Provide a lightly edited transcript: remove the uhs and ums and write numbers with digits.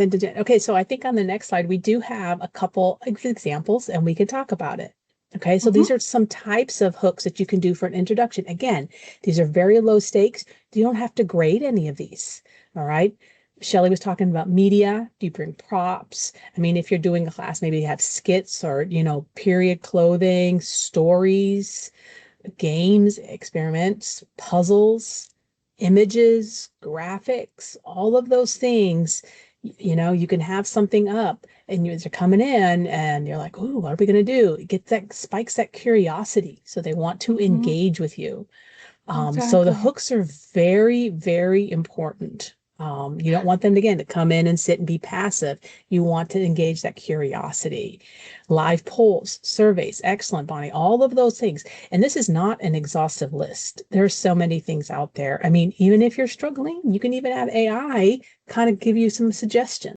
Okay, so I think on the next slide, we do have a couple of examples and we can talk about it. Okay, so these Mhm. are some types of hooks that you can do for an introduction. Again, these are very low stakes. You don't have to grade any of these. All right. Shelley was talking about media. Do you bring props? I mean, if you're doing a class, maybe you have skits or, period clothing, stories, games, experiments, puzzles, images, graphics, all of those things. You can have something up and you're coming in and you're like, "Ooh, what are we going to do?" It gets that spikes that curiosity. So they want to Mhm. engage with you. So the Exactly. hooks are very, very important. You don't want them, again, to come in and sit and be passive. You want to engage that curiosity. Live polls, surveys, excellent, Bonnie, all of those things. And this is not an exhaustive list. There's so many things out there. I mean, even if you're struggling, you can even have AI kind of give you some suggestions.